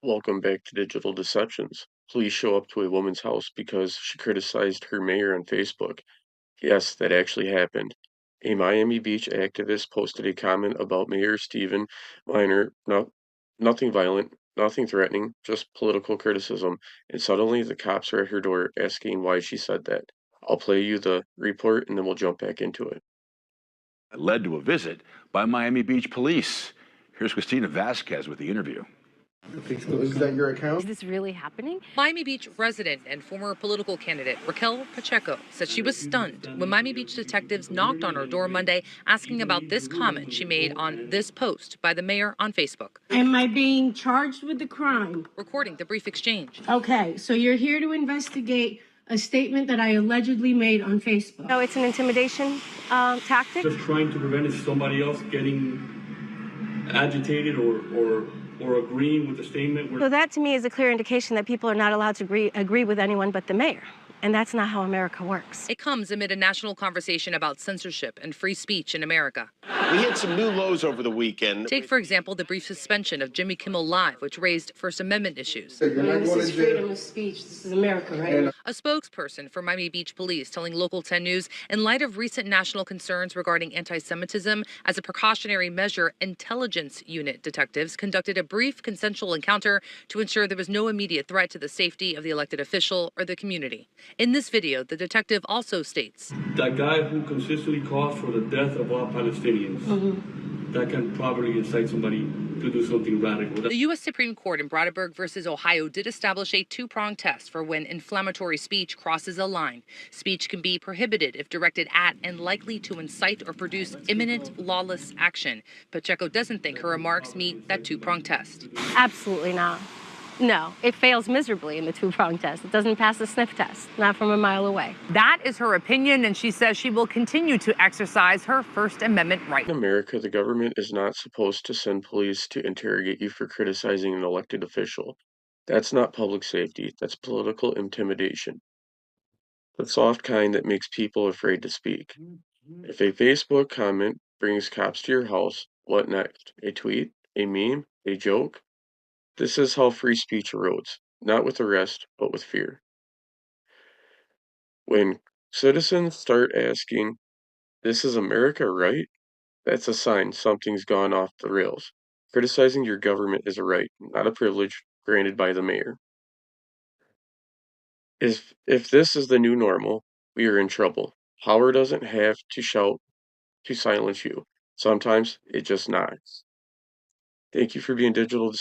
Welcome back to Digital Deceptions. Please show up to a woman's house because she criticized her mayor on Facebook. Yes, that actually happened. A Miami Beach activist posted a comment about Mayor Stephen Minor, nothing violent, nothing threatening, just political criticism, and suddenly the cops are at her door asking why she said that. I'll play you the report and then we'll jump back into it. Led to a visit by Miami Beach police. Here's Christina Vasquez with the interview. Is that your account? Is this really happening? Miami Beach resident and former political candidate Raquel Pacheco said she was stunned when Miami Beach detectives knocked on her door Monday asking about this comment she made on this post by the mayor on Facebook. Am I being charged with the crime? Recording the brief exchange. Okay, so you're here to investigate a statement that I allegedly made on Facebook. No, it's an intimidation tactic. Just trying to prevent somebody else getting agitated or agreeing with the statement. So that to me is a clear indication that people are not allowed to agree with anyone but the mayor. And that's not how America works. It comes amid a national conversation about censorship and free speech in America. We hit some new lows over the weekend. Take, for example, the brief suspension of Jimmy Kimmel Live, which raised First Amendment issues. This is freedom of speech. This is America, right? A spokesperson for Miami Beach Police telling Local 10 News, in light of recent national concerns regarding anti-Semitism, as a precautionary measure, intelligence unit detectives conducted a brief consensual encounter to ensure there was no immediate threat to the safety of the elected official or the community. In this video, the detective also states, That guy who consistently calls for the death of all Palestinians, that can probably incite somebody to do something radical. the U.S. Supreme Court in Brandenburg versus Ohio did establish a two-pronged test for when inflammatory speech crosses a line. Speech can be prohibited if directed at and likely to incite or produce imminent lawless action. Pacheco doesn't think her remarks meet that two-pronged test. Absolutely not. No, it fails miserably in the two-pronged test. It doesn't pass the sniff test, not from a mile away. That is her opinion, and she says she will continue to exercise her First Amendment right. In America, the government is not supposed to send police to interrogate you for criticizing an elected official. That's not public safety, that's political intimidation. The soft kind that makes people afraid to speak. If a Facebook comment brings cops to your house, what next? A tweet? A meme? A joke? This is how free speech erodes, not with arrest, but with fear. When citizens start asking, "This is America, right?" That's a sign something's gone off the rails. Criticizing your government is a right, not a privilege granted by the mayor. If this is the new normal, we are in trouble. Power doesn't have to shout to silence you. Sometimes it just knocks. Thank you for being digital